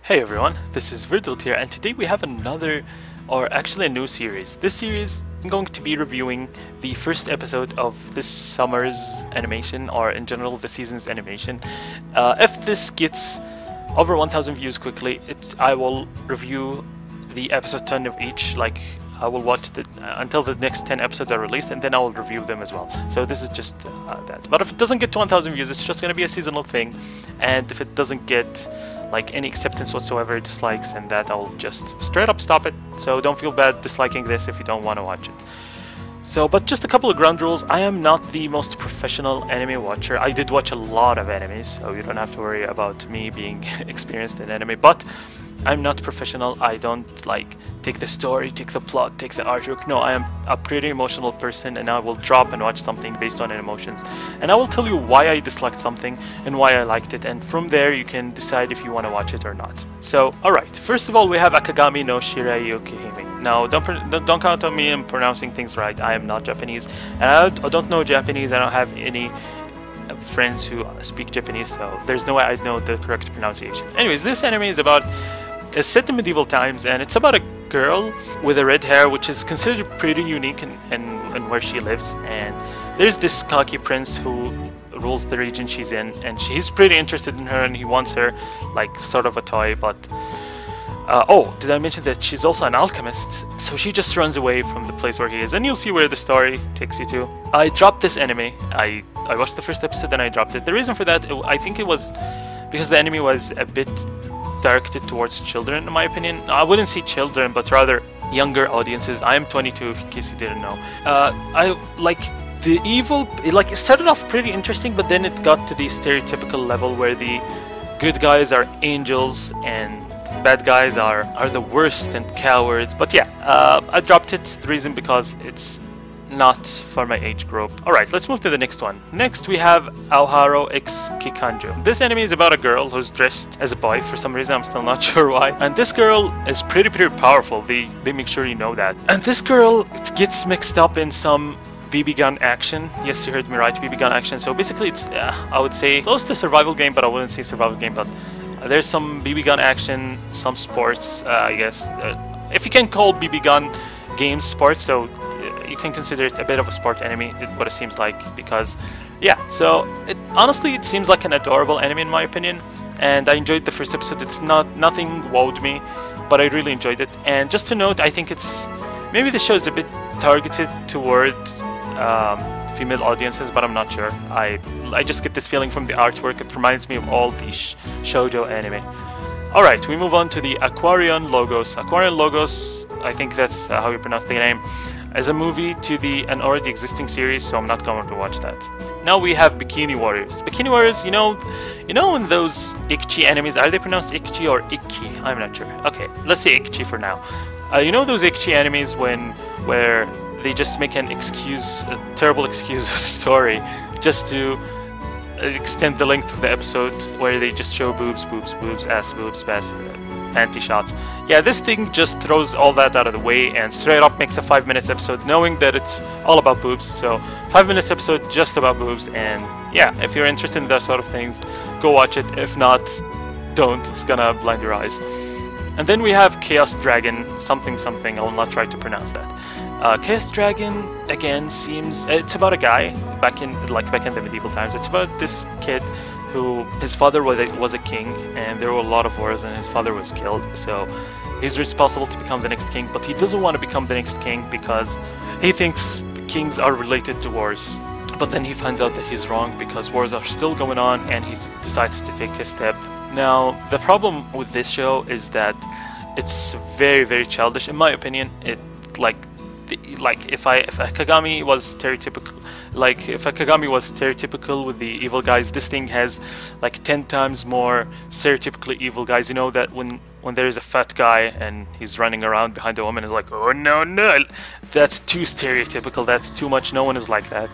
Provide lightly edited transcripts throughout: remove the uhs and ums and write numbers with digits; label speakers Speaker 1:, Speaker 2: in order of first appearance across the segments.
Speaker 1: Hey everyone, this is Virtual here, and today we have another, or actually a new series. This series, I'm going to be reviewing the first episode of this summer's animation, or in general the season's animation. If this gets over 1000 views quickly, I will review the episode 10 of each. Like, I will watch until the next 10 episodes are released, and then I will review them as well. So this is just that. But if it doesn't get to 1000 views, it's just going to be a seasonal thing, and if it doesn't get like any acceptance whatsoever, dislikes, and that, I'll just straight up stop it. So don't feel bad disliking this if you don't want to watch it. So, but just a couple of ground rules. I am not the most professional anime watcher. I did watch a lot of animes, so you don't have to worry about me being experienced in anime, but I'm not professional. I don't like take the story, take the plot, take the artwork. No, I am a pretty emotional person, and I will drop and watch something based on emotions. And I will tell you why I disliked something and why I liked it, and from there you can decide if you want to watch it or not. So, alright, first of all we have Akagami no Shirayukihime. Now, don't count on me in pronouncing things right. I am not Japanese, and I don't know Japanese. I don't have any friends who speak Japanese, so there's no way I'd know the correct pronunciation. Anyways, this anime is set in medieval times, and it's about a girl with a red hair, which is considered pretty unique in where she lives. And there's this cocky prince who rules the region she's in, and he's pretty interested in her, and he wants her like sort of a toy. But oh, did I mention that she's also an alchemist? So she just runs away from the place where he is, and you'll see where the story takes you to. I dropped this anime. I watched the first episode and I dropped it. The reason for that, I think it was because the anime was a bit directed towards children, in my opinion. I wouldn't say children, but rather younger audiences. I am 22, in case you didn't know. I like the evil. It started off pretty interesting, but then it got to the stereotypical level where the good guys are angels and bad guys are the worst and cowards. But yeah, I dropped it. The reason because it's not for my age group. Alright, let's move to the next one. Next we have Aoharu x Kikanjuu. This anime is about a girl who's dressed as a boy for some reason. I'm still not sure why. And this girl is pretty powerful. They make sure you know that. And this girl gets mixed up in some BB gun action. Yes, you heard me right, BB gun action. So basically it's, I would say, close to survival game, but I wouldn't say survival game. But there's some BB gun action, some sports, I guess. If you can call BB gun games sports, so you can consider it a bit of a sport anime, what it seems like, because yeah, so honestly it seems like an adorable anime in my opinion, and I enjoyed the first episode. It's nothing wowed me, but I really enjoyed it. And just to note, I think maybe the show is a bit targeted towards female audiences, but I'm not sure. I just get this feeling from the artwork. It reminds me of all the shoujo anime. Alright, we move on to the Aquarion Logos. Aquarion Logos, I think that's how you pronounce the name, as a movie to an already existing series, so I'm not going to watch that. Now we have Bikini Warriors. Bikini Warriors, you know in those Ikchi animes, are they pronounced Ikchi or Ikki? I'm not sure. Okay, let's say Ikchi for now. You know those Ikchi animes where they just make a terrible excuse story just to extend the length of the episode, where they just show boobs, ass, panty shots. Yeah, this thing just throws all that out of the way and straight up makes a 5 minutes episode knowing that it's all about boobs. So 5 minutes episode just about boobs, and yeah, if you're interested in that sort of things, go watch it. If not, don't. It's gonna blind your eyes. And then we have Chaos Dragon something. I will not try to pronounce that. Chaos Dragon again it's about a guy back in the medieval times. It's about this kid who, his father was a king, and there were a lot of wars, and his father was killed. So he's responsible to become the next king, but he doesn't want to become the next king because he thinks kings are related to wars. But then he finds out that he's wrong, because wars are still going on, and he decides to take a step. Now, the problem with this show is that it's very childish, in my opinion. If Akagami was stereotypical, with the evil guys, this thing has like 10 times more stereotypically evil guys. You know that when there's a fat guy and he's running around behind a woman, it's like, oh no, that's too stereotypical, that's too much, no one is like that.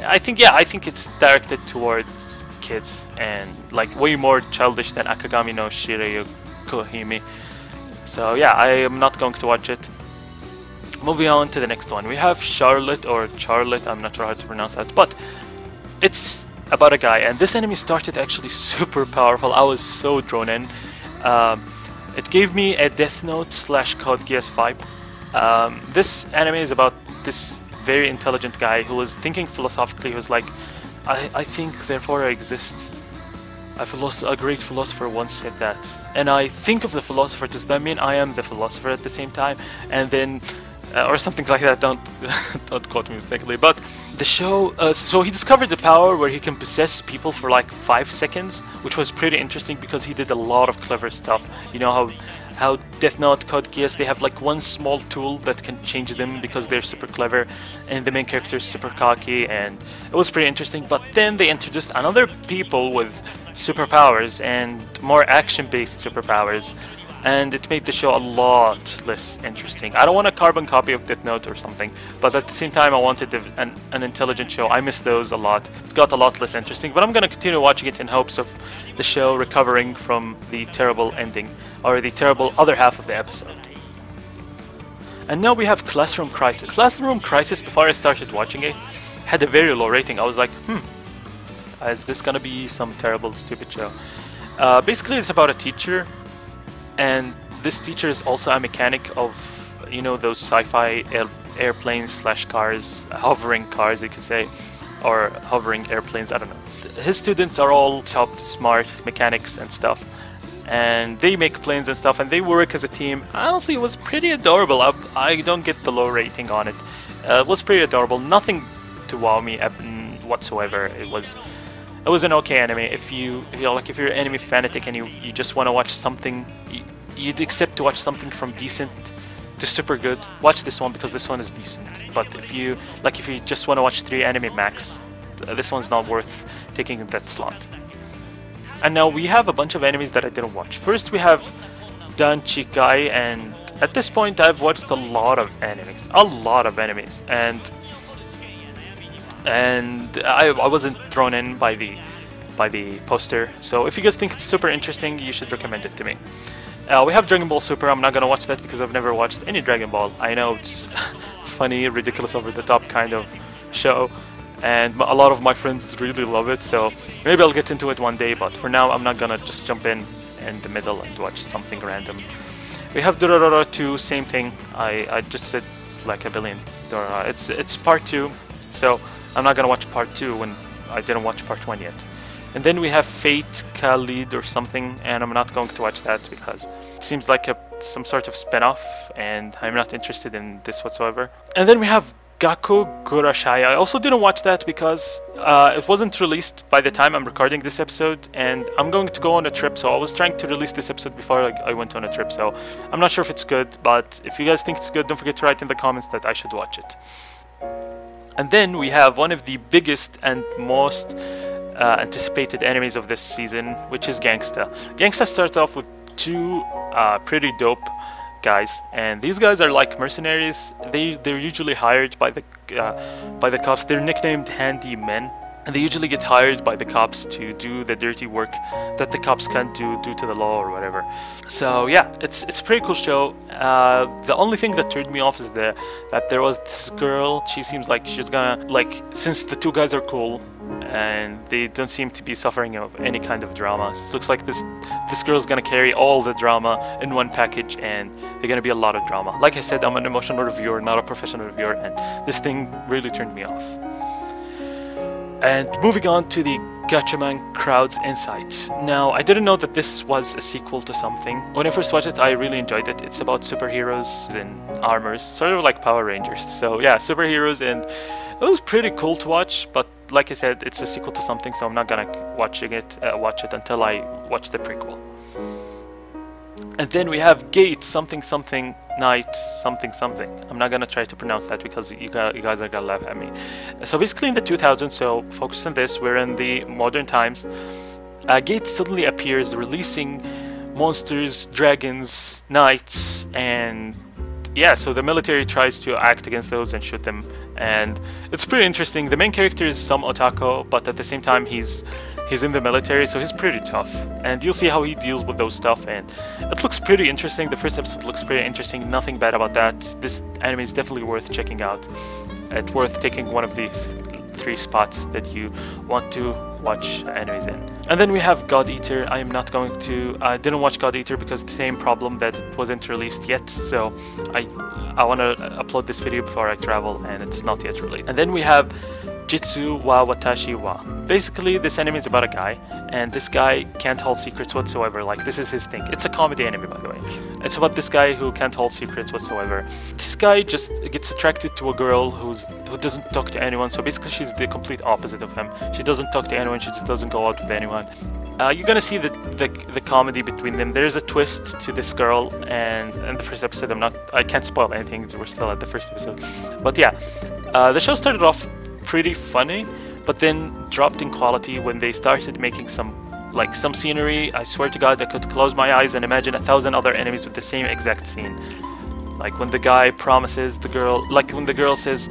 Speaker 1: I think it's directed towards kids and like way more childish than Akagami no Shirayukihime. So yeah, I am not going to watch it. Moving on to the next one, we have Charlotte, I'm not sure how to pronounce that, but it's about a guy, and this anime started actually super powerful. I was so drawn in. It gave me a Death Note / Code Geass vibe. This anime is about this very intelligent guy who was thinking philosophically. He was like, I think, therefore I exist. A great philosopher once said that. And I think of the philosopher, does that mean I am the philosopher at the same time? And then, or something like that, don't quote me mistakenly. But the show, so he discovered the power where he can possess people for like 5 seconds, which was pretty interesting because he did a lot of clever stuff. You know how Death Note, Code Geass, they have like one small tool that can change them because they're super clever, and the main character is super cocky, and it was pretty interesting. But then they introduced another people with superpowers and more action-based superpowers, and it made the show a lot less interesting. I don't want a carbon copy of Death Note or something, but at the same time I wanted an intelligent show. I miss those a lot. It got a lot less interesting, but I'm gonna continue watching it in hopes of the show recovering from the terrible ending, or the terrible other half of the episode. And now we have Classroom Crisis. Classroom Crisis, before I started watching it, had a very low rating. I was like, is this gonna be some terrible, stupid show? Basically, it's about a teacher, and this teacher is also a mechanic of, you know, those sci-fi airplanes / cars, hovering cars, you could say, or hovering airplanes, I don't know. His students are all top smart mechanics and stuff, and they make planes and stuff, and they work as a team. Honestly, it was pretty adorable. I don't get the low rating on it. It was pretty adorable. Nothing to wow me whatsoever. It was an okay anime. If you're an anime fanatic and you just want to watch something, you'd accept to watch something from decent to super good, watch this one because this one is decent. But if you just want to watch 3 anime max, this one's not worth taking that slot. And now we have a bunch of animes that I didn't watch. First we have Danchikai, and at this point I've watched a lot of animes, and I wasn't thrown in by the poster. So if you guys think it's super interesting, you should recommend it to me. We have Dragon Ball Super. I'm not gonna watch that because I've never watched any Dragon Ball. I know it's funny, ridiculous, over the top kind of show, and a lot of my friends really love it, so maybe I'll get into it one day, but for now I'm not gonna just jump in the middle and watch something random. We have Dororo 2, same thing. I just said like a billion. Dororo. It's part 2, so I'm not gonna watch part 2 when I didn't watch part 1 yet. And then we have Fate Khalid or something, and I'm not going to watch that because it seems like some sort of spin-off, and I'm not interested in this whatsoever. And then we have Gaku Gurashai. I also didn't watch that because it wasn't released by the time I'm recording this episode, and I'm going to go on a trip, so I was trying to release this episode before I went on a trip, so I'm not sure if it's good, but if you guys think it's good, don't forget to write in the comments that I should watch it. And then we have one of the biggest and most anticipated animes of this season, which is Gangsta. Gangsta starts off with 2 pretty dope guys, and these guys are like mercenaries. They're usually hired by the cops. They're nicknamed handy men, and they usually get hired by the cops to do the dirty work that the cops can't do due to the law or whatever. So yeah, it's a pretty cool show. The only thing that turned me off is that there was this girl. She seems like she's gonna, like, since the 2 guys are cool and they don't seem to be suffering of any kind of drama, it looks like this girl's gonna carry all the drama in one package, and there's gonna be a lot of drama. Like I said, I'm an emotional reviewer, not a professional reviewer, and this thing really turned me off. And moving on to the Gatchaman Crowd's Insights. Now, I didn't know that this was a sequel to something. When I first watched it, I really enjoyed it. It's about superheroes in armors, sort of like Power Rangers. So yeah, superheroes, and it was pretty cool to watch, but like I said, it's a sequel to something, so I'm not gonna watch it until I watch the prequel. And then we have Gate something something night something something. I'm not gonna try to pronounce that because you guys are gonna laugh at me. So basically in the 2000s, so focus on this, we're in the modern times. Gate suddenly appears releasing monsters, dragons, knights, and yeah, so the military tries to act against those and shoot them, and it's pretty interesting. The main character is some otaku, but at the same time he's in the military, so he's pretty tough, and you'll see how he deals with those stuff, and it looks pretty interesting. The first episode looks pretty interesting, nothing bad about that. This anime is definitely worth checking out. It's worth taking one of the 3 spots that you want to watch animes in. And then we have God Eater. I am not going to... I didn't watch God Eater because the same problem that it wasn't released yet. So I want to upload this video before I travel, and it's not yet released. And then we have Jitsu wa Watashi wa. Basically, this anime is about a guy, and this guy can't hold secrets whatsoever. Like, this is his thing. It's a comedy anime, by the way. It's about this guy who can't hold secrets whatsoever. This guy just gets attracted to a girl who doesn't talk to anyone. So basically, she's the complete opposite of him. She doesn't talk to anyone. She just doesn't go out with anyone. You're gonna see the comedy between them. There's a twist to this girl, and in the first episode, I can't spoil anything. We're still at the first episode, but yeah, the show started off pretty funny, but then dropped in quality when they started making some scenery. I swear to God, I could close my eyes and imagine 1,000 other enemies with the same exact scene. Like when the guy promises the girl, like when the girl says,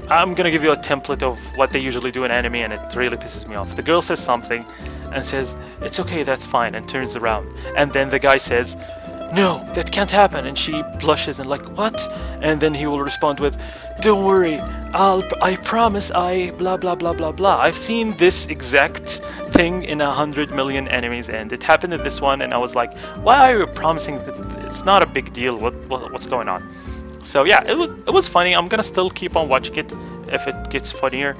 Speaker 1: "I'm gonna give you a template of what they usually do in anime," and it really pisses me off. The girl says something and says, "It's okay, that's fine," and turns around. And then the guy says, "No, that can't happen," and she blushes and like, "What?" And then he will respond with, "Don't worry, I promise I blah blah blah blah blah." I've seen this exact thing in 100 million enemies, and it happened in this one, and I was like, why are you promising that it's not a big deal? What's going on? So yeah, it was funny. I'm gonna still keep on watching it if it gets funnier,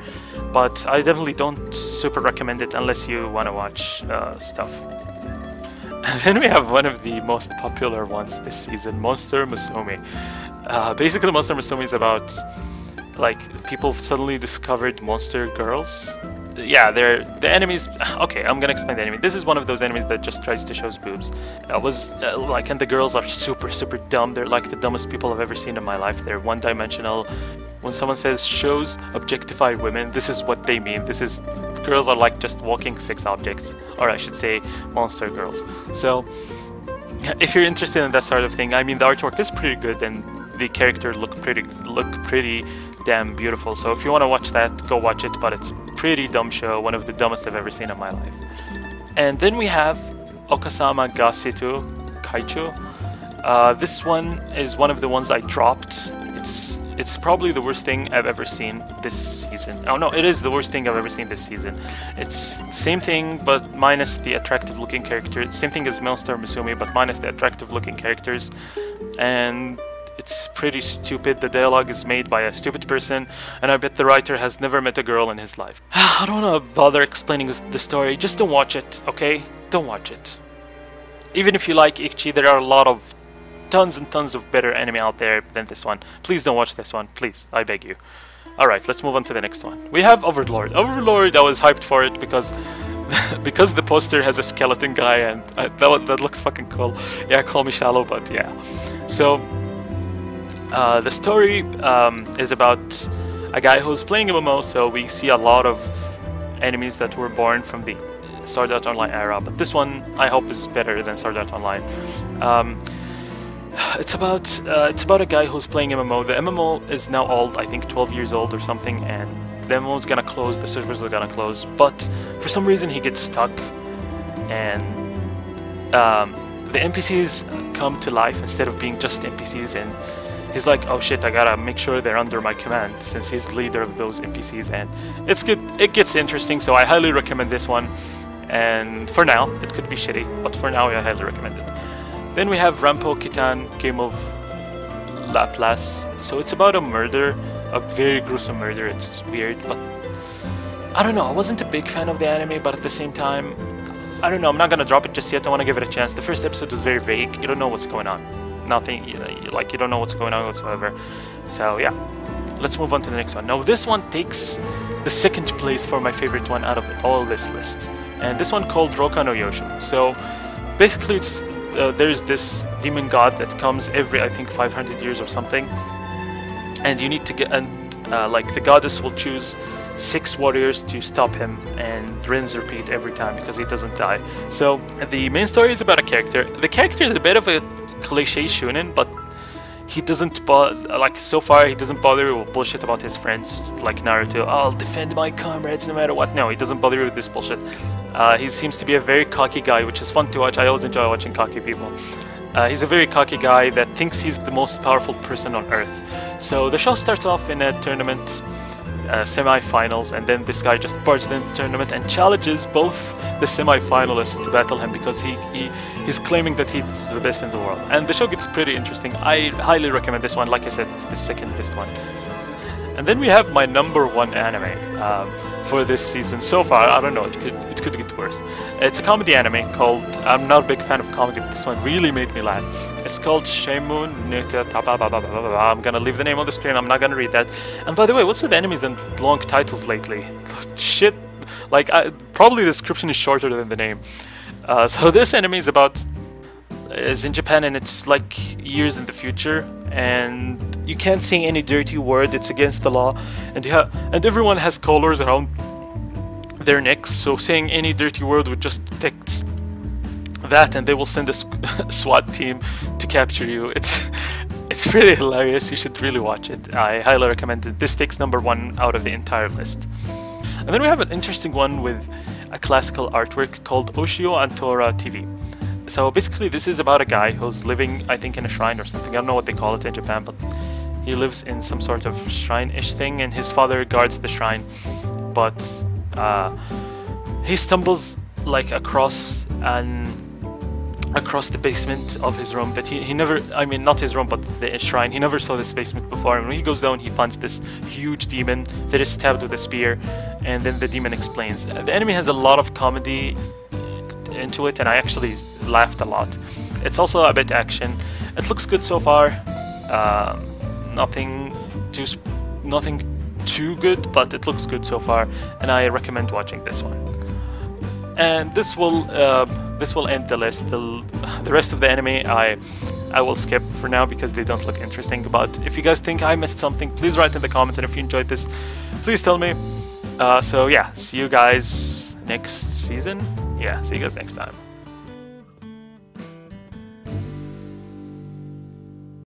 Speaker 1: but I definitely don't super recommend it unless you want to watch stuff. And then we have one of the most popular ones this season, Monster Musume. Basically, Monster Musume is about like people suddenly discovered monster girls. Yeah, the enemies. Okay, I'm gonna explain the enemy. This is one of those enemies that just tries to show boobs. And the girls are super dumb. They're like the dumbest people I've ever seen in my life. They're one-dimensional. When someone says shows objectify women, this is what they mean. Girls are like just walking sex objects, or I should say, monster girls. So, if you're interested in that sort of thing, I mean, the artwork is pretty good and the characters look pretty damn beautiful. So if you want to watch that, go watch it. But it's a pretty dumb show, one of the dumbest I've ever seen in my life. And then we have Okusama ga Seito Kaichou. This one is one of the ones I dropped. It's probably the worst thing I've ever seen this season. Oh no, it is the worst thing I've ever seen this season. It's same thing, but minus the attractive looking characters. Same thing as Monster Musume, but minus the attractive looking characters. And it's pretty stupid. The dialogue is made by a stupid person, and I bet the writer has never met a girl in his life. I don't want to bother explaining the story. Just don't watch it, okay? Don't watch it. Even if you like Ichi, there are a lot of tons and tons of better anime out there than this one. Please don't watch this one, please, I beg you. Alright, let's move on to the next one. We have Overlord. Overlord, I was hyped for it because the poster has a skeleton guy, and that looked fucking cool. Yeah, call me shallow, but yeah. So, the story is about a guy who's playing MMO, so we see a lot of enemies that were born from the Sword Art Online era, but this one I hope is better than Sword Art Online. It's about a guy who's playing MMO. The MMO is now old, I think 12 years old or something, and the MMO is gonna close, the servers are gonna close, but for some reason he gets stuck, and the NPCs come to life instead of being just NPCs, and he's like, oh shit, I gotta make sure they're under my command, since he's the leader of those NPCs, and it's good. It gets interesting, so I highly recommend this one. And for now, it could be shitty, but for now I highly recommend it. Then we have Rampo Kitan Game of Laplace. So it's about a murder, a very gruesome murder. It's weird, but I don't know. I wasn't a big fan of the anime, but at the same time, I don't know. I'm not gonna drop it just yet. I want to give it a chance. The first episode was very vague. You don't know what's going on. Nothing. You don't know what's going on whatsoever. So yeah, let's move on to the next one. Now this one takes the second place for my favorite one out of all this list, and this one called Rokka no Yosho. So basically, it's there's this demon god that comes every, I think, 500 years or something, and you need to get, and like the goddess will choose 6 warriors to stop him, and rinse repeat every time because he doesn't die. So the main story is about a character. The character is a bit of a cliche shonen, but he doesn't like, so far he doesn't bother with bullshit about his friends like Naruto. I'll defend my comrades no matter what. No, he doesn't bother with this bullshit. He seems to be a very cocky guy, which is fun to watch. I always enjoy watching cocky people. He's a very cocky guy that thinks he's the most powerful person on earth. So the show starts off in a tournament semi-finals, and then this guy just barges into the tournament and challenges both the semi-finalists to battle him because he's claiming that he's the best in the world. And the show gets pretty interesting. I highly recommend this one. Like I said, it's the second best one. And then we have my #1 anime for this season so far. I don't know, it could get worse. It's a comedy anime called, I'm not a big fan of comedy, but this one really made me laugh. It's called Shimoneta. I'm gonna leave the name on the screen, I'm not gonna read that. And by the way, what's with enemies and long titles lately? Shit, like, probably the description is shorter than the name. So this anime is in Japan, and it's like years in the future, and you can't say any dirty word, it's against the law, and everyone has collars around their necks, so saying any dirty word would just detect that, and they will send a SWAT team to capture you. It's pretty hilarious. You should really watch it. I highly recommend it. This takes #1 out of the entire list. And then we have an interesting one with a classical artwork called Ushio and Tora TV. So basically this is about a guy who's living, I think, in a shrine or something. I don't know what they call it in Japan, but he lives in some sort of shrine-ish thing, and his father guards the shrine. But he stumbles like across the basement of his room that he never, I mean not his room but the shrine, he never saw this basement before, and when he goes down he finds this huge demon that is stabbed with a spear, and then the demon explains. The anime has a lot of comedy into it, and I actually laughed a lot. It's also a bit action. It looks good so far. Nothing too good, but it looks good so far, and I recommend watching this one. And this will end the list. The rest of the anime I will skip for now because they don't look interesting. But if you guys think I missed something, please write in the comments, and if you enjoyed this, please tell me. So yeah, see you guys next season. Yeah, see you guys next time.